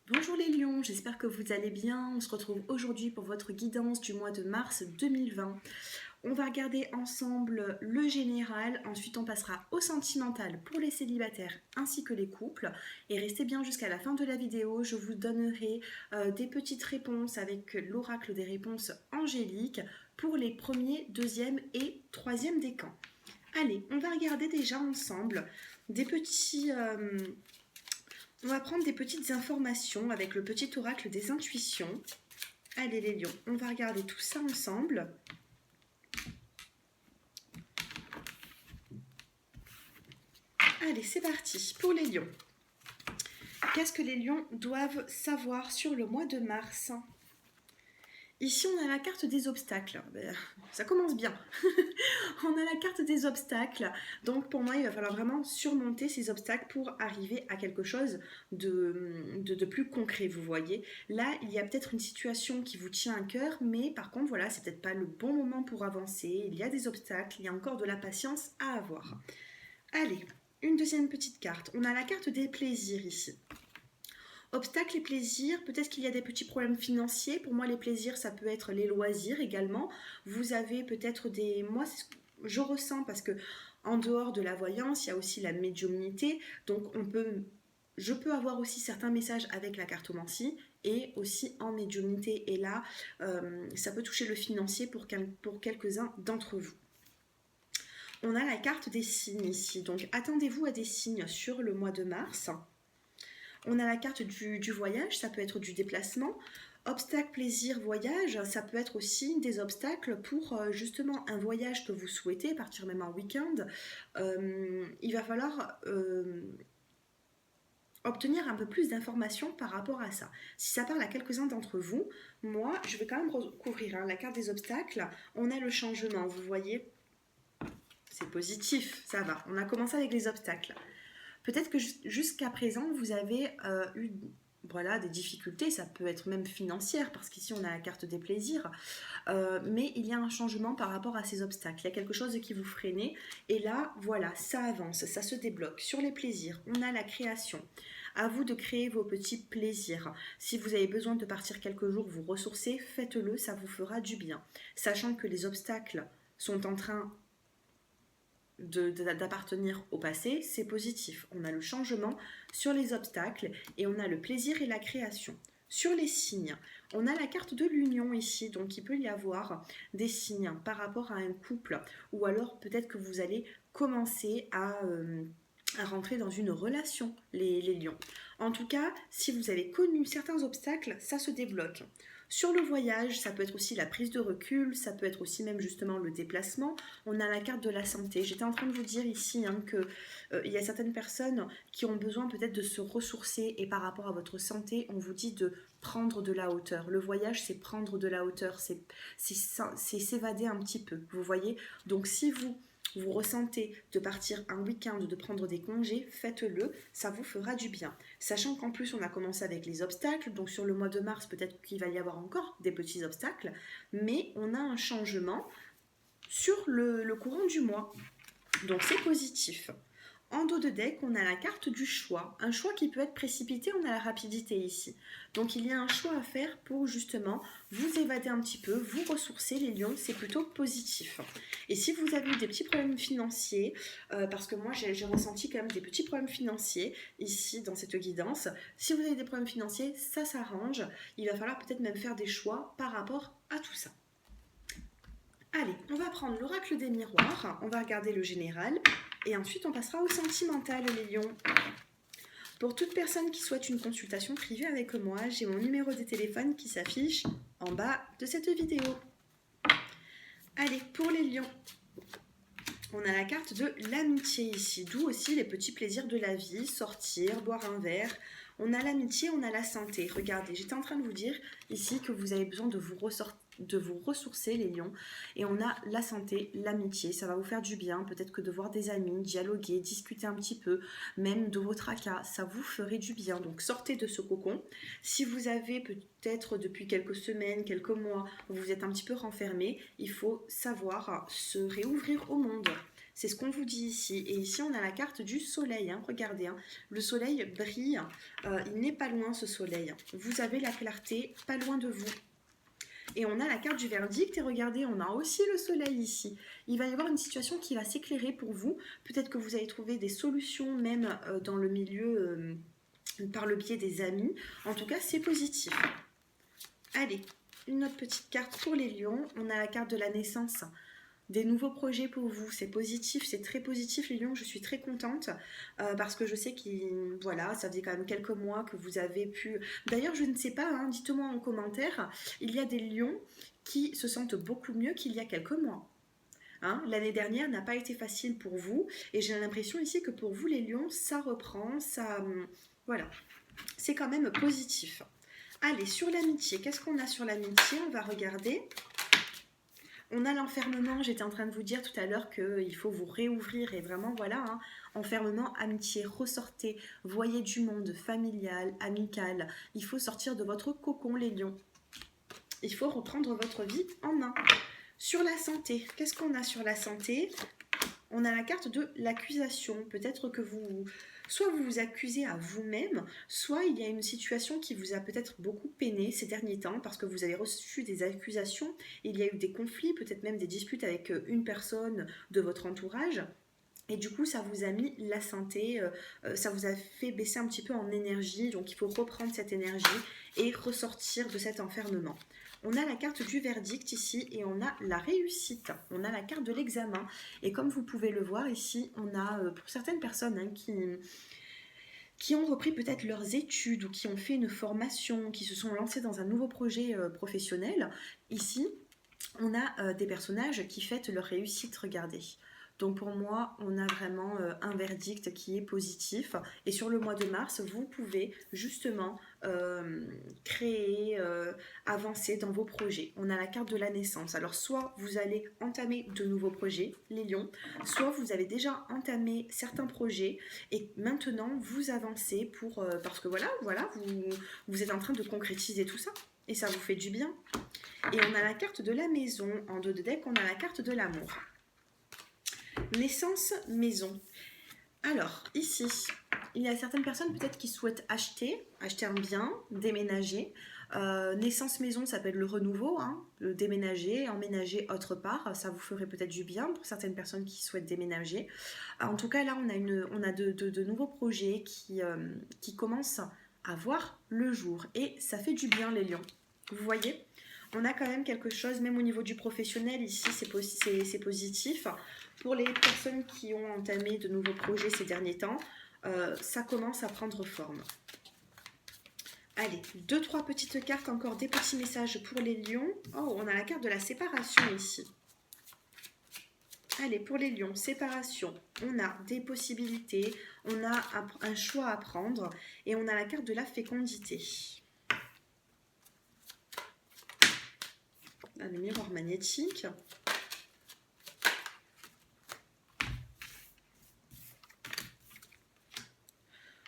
Bonjour les lions, j'espère que vous allez bien. On se retrouve aujourd'hui pour votre guidance du mois de mars 2020. On va regarder ensemble le général, ensuite on passera au sentimental pour les célibataires ainsi que les couples. Et restez bien jusqu'à la fin de la vidéo, je vous donnerai des petites réponses avec l'oracle des réponses angéliques pour les premiers, deuxième et troisième décans. Allez, on va regarder déjà ensemble des petits... on va prendre des petites informations avec le petit oracle des intuitions. Allez les lions, on va regarder tout ça ensemble. Allez, c'est parti pour les lions. Qu'est-ce que les lions doivent savoir sur le mois de mars? Ici, on a la carte des obstacles. Ça commence bien. On a la carte des obstacles. Donc, pour moi, il va falloir vraiment surmonter ces obstacles pour arriver à quelque chose de plus concret, vous voyez. Là, il y a peut-être une situation qui vous tient à cœur, mais par contre, voilà, c'est peut-être pas le bon moment pour avancer. Il y a des obstacles, il y a encore de la patience à avoir. Allez, une deuxième petite carte. On a la carte des plaisirs ici. Obstacles et plaisirs, peut-être qu'il y a des petits problèmes financiers. Pour moi, les plaisirs, ça peut être les loisirs également. Vous avez peut-être des... Moi, je ressens parce que en dehors de la voyance, il y a aussi la médiumnité. Donc, je peux avoir aussi certains messages avec la cartomancie et aussi en médiumnité. Et là, ça peut toucher le financier pour quelques-uns d'entre vous. On a la carte des signes ici. Donc, attendez-vous à des signes sur le mois de mars. On a la carte du voyage, ça peut être du déplacement. Obstacle, plaisir, voyage, ça peut être aussi des obstacles pour justement un voyage que vous souhaitez, partir même en week-end. Il va falloir obtenir un peu plus d'informations par rapport à ça. Si ça parle à quelques-uns d'entre vous, moi, je vais quand même recouvrir la carte des obstacles. On a le changement, vous voyez, c'est positif, ça va. On a commencé avec les obstacles. Peut-être que jusqu'à présent, vous avez eu des difficultés, ça peut être même financière, parce qu'ici on a la carte des plaisirs, mais il y a un changement par rapport à ces obstacles. Il y a quelque chose qui vous freinait, et là, voilà, ça avance, ça se débloque. Sur les plaisirs, on a la création. À vous de créer vos petits plaisirs. Si vous avez besoin de partir quelques jours, vous ressourcer, faites-le, ça vous fera du bien. Sachant que les obstacles sont en train d'appartenir au passé, c'est positif. On a le changement sur les obstacles et on a le plaisir et la création. Sur les signes, on a la carte de l'union ici, donc il peut y avoir des signes par rapport à un couple ou alors peut-être que vous allez commencer à rentrer dans une relation, les lions. En tout cas, si vous avez connu certains obstacles, ça se débloque. Sur le voyage, ça peut être aussi la prise de recul, ça peut être aussi même justement le déplacement. On a la carte de la santé. J'étais en train de vous dire ici qu'il y a certaines personnes qui ont besoin peut-être de se ressourcer et par rapport à votre santé, on vous dit de prendre de la hauteur. Le voyage, c'est prendre de la hauteur, c'est s'évader un petit peu, vous voyez. Donc si vous ressentez de partir un week-end, de prendre des congés, faites-le, ça vous fera du bien. Sachant qu'en plus, on a commencé avec les obstacles, donc sur le mois de mars, peut-être qu'il va y avoir encore des petits obstacles, mais on a un changement sur le courant du mois. Donc c'est positif. En dos de deck, on a la carte du choix. Un choix qui peut être précipité, on a la rapidité ici. Donc il y a un choix à faire pour justement vous évader un petit peu, vous ressourcer les lions, c'est plutôt positif. Et si vous avez eu des petits problèmes financiers, parce que moi j'ai ressenti quand même des petits problèmes financiers ici dans cette guidance, si vous avez des problèmes financiers, ça s'arrange. Il va falloir peut-être même faire des choix par rapport à tout ça. Allez, on va prendre l'oracle des miroirs, on va regarder le général et ensuite on passera au sentimental, les lions. Pour toute personne qui souhaite une consultation privée avec moi, j'ai mon numéro de téléphone qui s'affiche en bas de cette vidéo. Allez, pour les lions, on a la carte de l'amitié ici, d'où aussi les petits plaisirs de la vie, sortir, boire un verre. On a l'amitié, on a la santé. Regardez, j'étais en train de vous dire ici que vous avez besoin de vous ressourcer, les lions. Et on a la santé, l'amitié, ça va vous faire du bien. Peut-être que de voir des amis, dialoguer, discuter un petit peu, même de vos tracas, ça vous ferait du bien. Donc sortez de ce cocon. Si vous avez peut-être depuis quelques semaines, quelques mois, vous êtes un petit peu renfermé, il faut savoir se réouvrir au monde. C'est ce qu'on vous dit ici. Et ici, on a la carte du soleil. Hein. Regardez, hein. Le soleil brille. Il n'est pas loin, ce soleil. Vous avez la clarté, pas loin de vous. Et on a la carte du verdict. Et regardez, on a aussi le soleil ici. Il va y avoir une situation qui va s'éclairer pour vous. Peut-être que vous allez trouver des solutions, même dans le milieu, par le biais des amis. En tout cas, c'est positif. Allez, une autre petite carte pour les lions. On a la carte de la naissance. Des nouveaux projets pour vous, c'est positif, c'est très positif les lions, je suis très contente parce que je sais que voilà, ça faisait quand même quelques mois que vous avez pu... D'ailleurs, je ne sais pas, hein, dites-moi en commentaire, il y a des lions qui se sentent beaucoup mieux qu'il y a quelques mois. Hein, l'année dernière n'a pas été facile pour vous et j'ai l'impression ici que pour vous les lions, ça reprend, ça... Voilà, c'est quand même positif. Allez, sur l'amitié, qu'est-ce qu'on a sur l'amitié? On va regarder... On a l'enfermement, j'étais en train de vous dire tout à l'heure qu'il faut vous réouvrir et vraiment voilà, hein, enfermement, amitié, ressortez, voyez du monde familial, amical, il faut sortir de votre cocon les lions, il faut reprendre votre vie en main. Sur la santé, qu'est-ce qu'on a sur la santé? On a la carte de l'accusation, peut-être que soit vous vous accusez à vous-même, soit il y a une situation qui vous a peut-être beaucoup peiné ces derniers temps parce que vous avez reçu des accusations, il y a eu des conflits, peut-être même des disputes avec une personne de votre entourage. Et du coup, ça vous a mis la santé, ça vous a fait baisser un petit peu en énergie. Donc, il faut reprendre cette énergie et ressortir de cet enfermement. On a la carte du verdict ici et on a la réussite. On a la carte de l'examen. Et comme vous pouvez le voir ici, on a pour certaines personnes hein, qui ont repris peut-être leurs études ou qui ont fait une formation, qui se sont lancés dans un nouveau projet professionnel. Ici, on a des personnages qui fêtent leur réussite, regardez. Donc pour moi, on a vraiment un verdict qui est positif. Et sur le mois de mars, vous pouvez justement créer, avancer dans vos projets. On a la carte de la naissance. Alors soit vous allez entamer de nouveaux projets, les lions, soit vous avez déjà entamé certains projets et maintenant vous avancez pour, parce que voilà, vous êtes en train de concrétiser tout ça. Et ça vous fait du bien. Et on a la carte de la maison. En dos de deck, on a la carte de l'amour. Naissance, maison. Alors, ici, il y a certaines personnes peut-être qui souhaitent acheter un bien, déménager. Naissance, maison, ça peut être le renouveau, hein, le déménager, emménager autre part. Ça vous ferait peut-être du bien pour certaines personnes qui souhaitent déménager. En tout cas, là, on a de nouveaux projets qui commencent à voir le jour. Et ça fait du bien, les lions. Vous voyez ? On a quand même quelque chose, même au niveau du professionnel, ici, c'est positif. Pour les personnes qui ont entamé de nouveaux projets ces derniers temps, ça commence à prendre forme. Allez, 2-3 petites cartes, encore des petits messages pour les lions. Oh, on a la carte de la séparation ici. Allez, pour les lions, séparation. On a des possibilités, on a un choix à prendre et on a la carte de la fécondité. Le miroir magnétique.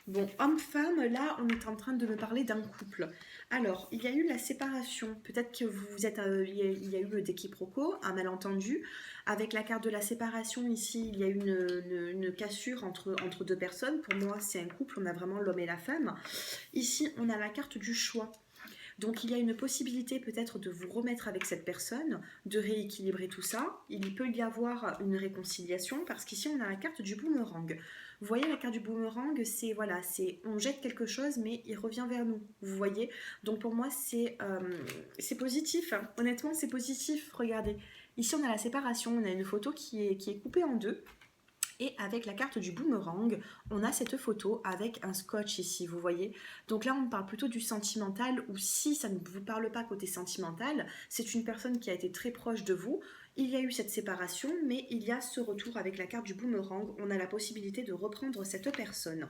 Bon, homme-femme, là, on est en train de me parler d'un couple. Alors, il y a eu la séparation. Peut-être que vous êtes, il y a eu des quiproquos, un malentendu. Avec la carte de la séparation, ici, il y a eu une cassure entre deux personnes. Pour moi, c'est un couple, on a vraiment l'homme et la femme. Ici, on a la carte du choix. Donc, il y a une possibilité peut-être de vous remettre avec cette personne, de rééquilibrer tout ça. Il peut y avoir une réconciliation parce qu'ici, on a la carte du boomerang. Vous voyez, la carte du boomerang, c'est voilà, on jette quelque chose, mais il revient vers nous. Vous voyez? Donc, pour moi, c'est positif. Hein. Honnêtement, c'est positif. Regardez. Ici, on a la séparation. On a une photo qui est coupée en deux. Et avec la carte du boomerang, on a cette photo avec un scotch ici, vous voyez. Donc là, on parle plutôt du sentimental, ou si ça ne vous parle pas côté sentimental, c'est une personne qui a été très proche de vous. Il y a eu cette séparation, mais il y a ce retour avec la carte du boomerang. On a la possibilité de reprendre cette personne.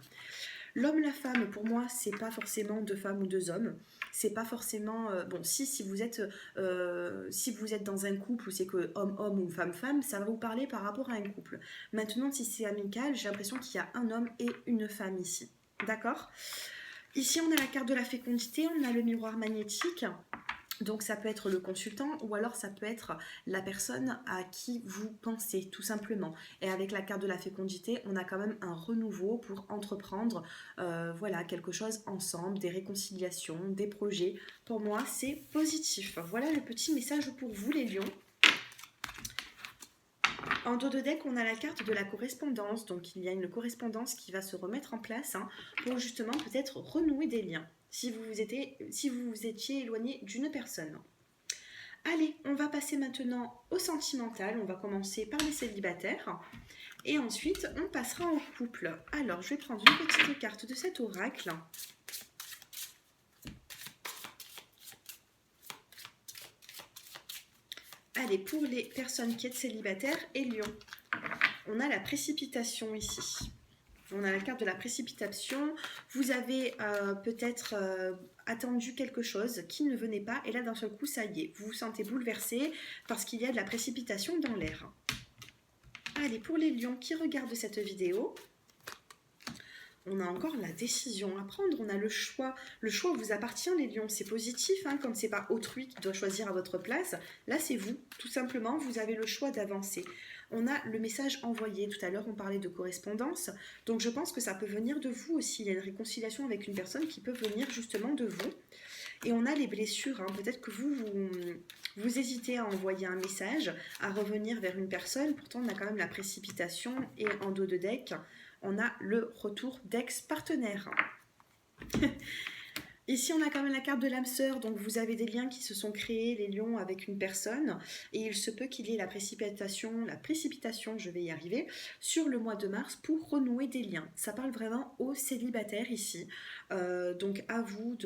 L'homme, la femme, pour moi, c'est pas forcément deux femmes ou deux hommes. C'est pas forcément... bon, si vous êtes dans un couple où c'est que homme-homme ou femme-femme, ça va vous parler par rapport à un couple. Maintenant, si c'est amical, j'ai l'impression qu'il y a un homme et une femme ici. D'accord ? Ici, on a la carte de la fécondité, on a le miroir magnétique. Donc ça peut être le consultant ou alors ça peut être la personne à qui vous pensez tout simplement. Et avec la carte de la fécondité, on a quand même un renouveau pour entreprendre voilà, quelque chose ensemble, des réconciliations, des projets. Pour moi, c'est positif. Voilà le petit message pour vous les lions. En dos de deck, on a la carte de la correspondance. Donc il y a une correspondance qui va se remettre en place pour justement peut-être renouer des liens si vous vous étiez éloigné d'une personne. Allez, on va passer maintenant au sentimental. On va commencer par les célibataires. Et ensuite, on passera au couple. Alors, je vais prendre une petite carte de cet oracle. Allez, pour les personnes qui êtes célibataires et lion, on a la précipitation ici. On a la carte de la précipitation. Vous avez peut-être attendu quelque chose qui ne venait pas. Et là, d'un seul coup, ça y est. Vous vous sentez bouleversé parce qu'il y a de la précipitation dans l'air. Allez, pour les lions qui regardent cette vidéo, on a encore la décision à prendre. On a le choix. Le choix vous appartient, les lions. C'est positif, comme c'est pas autrui qui doit choisir à votre place. Là, c'est vous. Tout simplement, vous avez le choix d'avancer. On a le message envoyé. Tout à l'heure, on parlait de correspondance. Donc, je pense que ça peut venir de vous aussi. Il y a une réconciliation avec une personne qui peut venir justement de vous. Et on a les blessures. Peut-être que vous hésitez à envoyer un message, à revenir vers une personne. Pourtant, on a quand même la précipitation. Et en dos de deck, on a le retour d'ex-partenaire. Ici, on a quand même la carte de l'âme sœur, donc vous avez des liens qui se sont créés, les lions, avec une personne, et il se peut qu'il y ait la précipitation, je vais y arriver, sur le mois de mars pour renouer des liens. Ça parle vraiment aux célibataires ici, donc à vous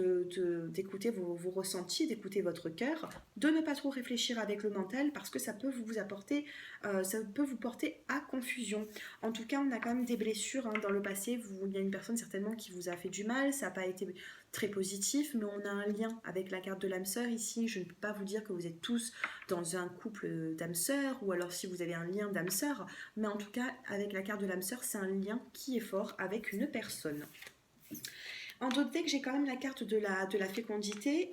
d'écouter vos ressentis, d'écouter votre cœur, de ne pas trop réfléchir avec le mental, parce que ça peut vous apporter, ça peut vous porter à confusion. En tout cas, on a quand même des blessures dans le passé, il y a une personne certainement qui vous a fait du mal, ça n'a pas été très positif, mais on a un lien avec la carte de l'âme sœur ici. Je ne peux pas vous dire que vous êtes tous dans un couple d'âme sœur, ou alors si vous avez un lien d'âme sœur, mais en tout cas, avec la carte de l'âme sœur, c'est un lien qui est fort avec une personne. En d'autres decks, j'ai quand même la carte de la fécondité,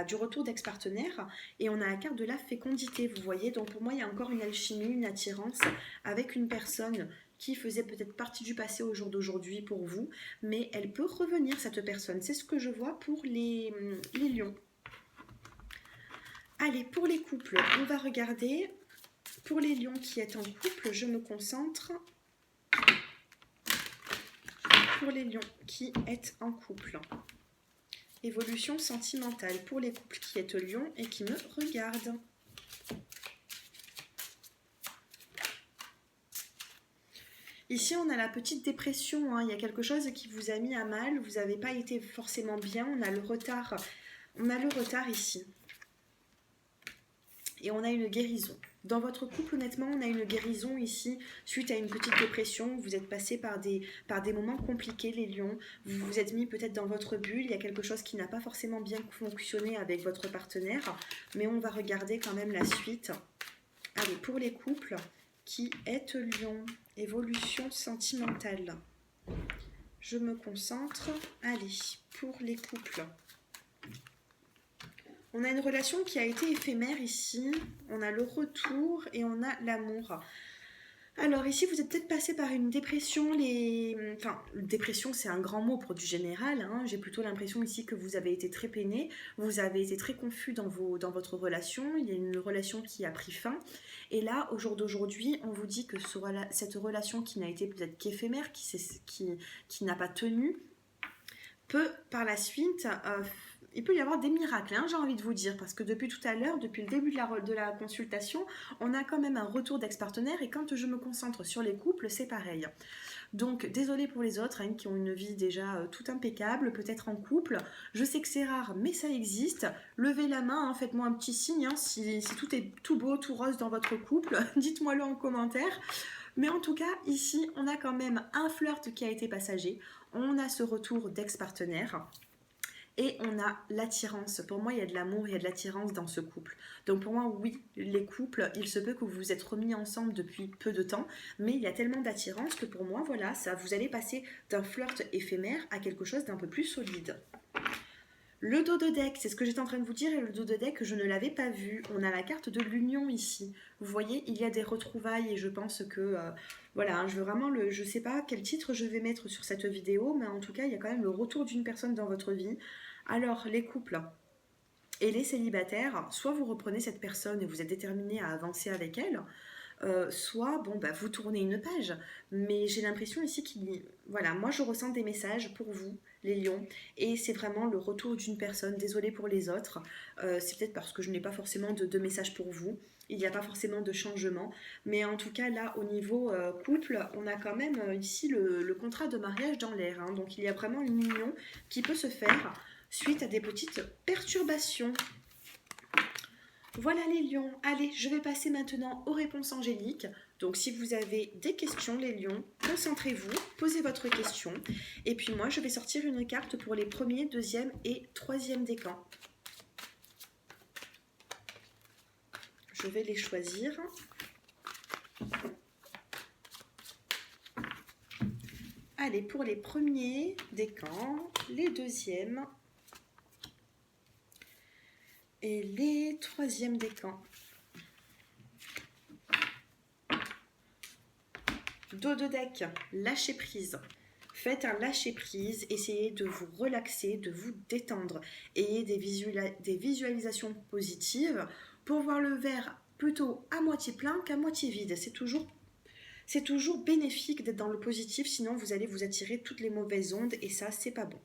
du retour d'ex-partenaire, et on a la carte de la fécondité, vous voyez. Donc pour moi, il y a encore une alchimie, une attirance avec une personne qui faisait peut-être partie du passé au jour d'aujourd'hui pour vous, mais elle peut revenir, cette personne. C'est ce que je vois pour les lions. Allez, pour les couples, on va regarder. Pour les lions qui est en couple, je me concentre. Pour les lions qui est en couple. Évolution sentimentale pour les couples qui est lion et qui me regardent. Ici, on a la petite dépression. Il y a quelque chose qui vous a mis à mal. Vous n'avez pas été forcément bien. On a le retard. On a le retard ici. Et on a une guérison. Dans votre couple, honnêtement, on a une guérison ici suite à une petite dépression. Vous êtes passé par des moments compliqués, les lions. Vous vous êtes mis peut-être dans votre bulle. Il y a quelque chose qui n'a pas forcément bien fonctionné avec votre partenaire. Mais on va regarder quand même la suite. Allez, pour les couples qui est lion, évolution sentimentale. Je me concentre. Allez, pour les couples. On a une relation qui a été éphémère ici, on a le retour et on a l'amour. Alors ici, vous êtes peut-être passé par une dépression. Enfin, dépression, c'est un grand mot pour du général. J'ai plutôt l'impression ici que vous avez été très peiné, vous avez été très confus dans votre relation. Il y a une relation qui a pris fin. Et là, au jour d'aujourd'hui, on vous dit que cette relation qui n'a été peut-être qu'éphémère, qui n'a pas tenu, peut par la suite... il peut y avoir des miracles, j'ai envie de vous dire, parce que depuis tout à l'heure, depuis le début de la consultation, on a quand même un retour d'ex-partenaire, et quand je me concentre sur les couples, c'est pareil. Donc, désolée pour les autres qui ont une vie déjà tout impeccable, peut-être en couple. Je sais que c'est rare, mais ça existe. Levez la main, faites-moi un petit signe, si tout est tout beau, tout rose dans votre couple. Dites-moi-le en commentaire. Mais en tout cas, ici, on a quand même un flirt qui a été passager. On a ce retour d'ex-partenaire. Et on a l'attirance. Pour moi, il y a de l'amour, il y a de l'attirance dans ce couple. Donc pour moi, oui, les couples, il se peut que vous vous êtes remis ensemble depuis peu de temps, mais il y a tellement d'attirance que pour moi, voilà, vous allez passer d'un flirt éphémère à quelque chose d'un peu plus solide. Le dos de deck, c'est ce que j'étais en train de vous dire, et le dos de deck, je ne l'avais pas vu. On a la carte de l'union ici. Vous voyez, il y a des retrouvailles et je pense que, voilà, hein, je veux vraiment je sais pas quel titre je vais mettre sur cette vidéo, mais en tout cas, il y a quand même le retour d'une personne dans votre vie. Alors, les couples et les célibataires, soit vous reprenez cette personne et vous êtes déterminé à avancer avec elle, soit bon bah vous tournez une page. Mais j'ai l'impression ici voilà, moi je ressens des messages pour vous, les lions, et c'est vraiment le retour d'une personne. Désolée pour les autres, c'est peut-être parce que je n'ai pas forcément de message pour vous. Il n'y a pas forcément de changement, mais en tout cas là au niveau couple, on a quand même ici le contrat de mariage dans l'air, hein. Donc il y a vraiment une union qui peut se faire suite à des petites perturbations. Voilà les lions. Allez, je vais passer maintenant aux réponses angéliques. Donc si vous avez des questions les lions, concentrez-vous, posez votre question. Et puis moi, je vais sortir une carte pour les premiers, deuxième et troisième décans. Je vais les choisir. Allez, pour les premiers décans, les deuxièmes et les troisièmes décans. Dos de deck, lâcher prise. Faites un lâcher prise, essayez de vous relaxer, de vous détendre. Ayez des visualisations positives pour voir le verre plutôt à moitié plein qu'à moitié vide. C'est toujours bénéfique d'être dans le positif, sinon vous allez vous attirer toutes les mauvaises ondes et ça, c'est pas bon.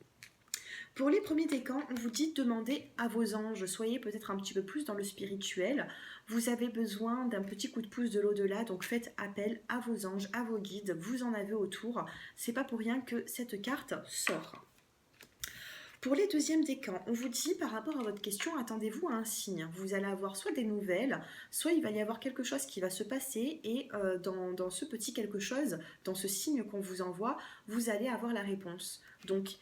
Pour les premiers décans, on vous dit de demander à vos anges, soyez peut-être un petit peu plus dans le spirituel, vous avez besoin d'un petit coup de pouce de l'au-delà, donc faites appel à vos anges, à vos guides, vous en avez autour, c'est pas pour rien que cette carte sort. Pour les deuxièmes décans, on vous dit par rapport à votre question, attendez-vous à un signe. Vous allez avoir soit des nouvelles, soit il va y avoir quelque chose qui va se passer et dans ce petit quelque chose, dans ce signe qu'on vous envoie, vous allez avoir la réponse. Donc,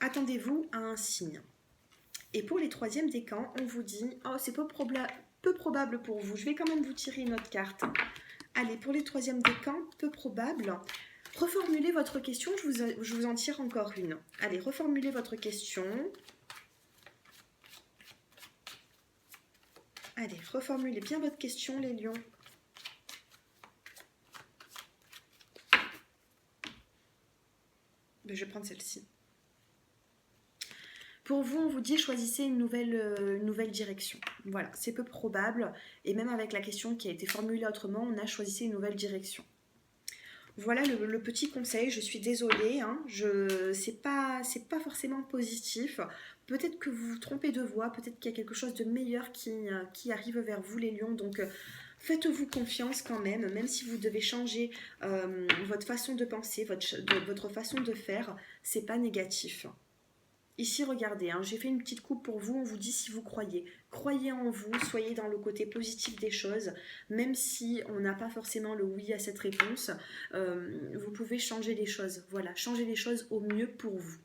attendez-vous à un signe. Et pour les troisièmes décans, on vous dit « Oh, c'est peu probable pour vous. Je vais quand même vous tirer une autre carte. » Allez, pour les troisièmes décans, peu probable. Reformulez votre question, je vous en tire encore une. Allez, reformulez votre question. Allez, reformulez bien votre question, les lions. Je vais prendre celle-ci. Pour vous, on vous dit choisissez une nouvelle direction. Voilà, c'est peu probable. Et même avec la question qui a été formulée autrement, on a choisi une nouvelle direction. Voilà le petit conseil, je suis désolée, hein, c'est pas forcément positif. Peut-être que vous vous trompez de voie, peut-être qu'il y a quelque chose de meilleur qui arrive vers vous les lions. Donc faites-vous confiance quand même si vous devez changer votre façon de penser, votre façon de faire, c'est pas négatif. Ici, regardez, hein, j'ai fait une petite coupe pour vous, on vous dit si vous croyez. Croyez en vous, soyez dans le côté positif des choses, même si on n'a pas forcément le oui à cette réponse, vous pouvez changer les choses. Voilà, changer les choses au mieux pour vous.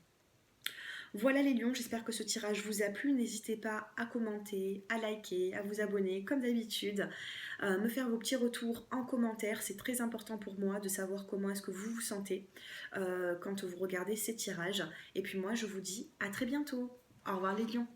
Voilà les lions, j'espère que ce tirage vous a plu. N'hésitez pas à commenter, à liker, à vous abonner comme d'habitude, me faire vos petits retours en commentaire. C'est très important pour moi de savoir comment est-ce que vous vous sentez quand vous regardez ces tirages. Et puis moi je vous dis à très bientôt. Au revoir les lions.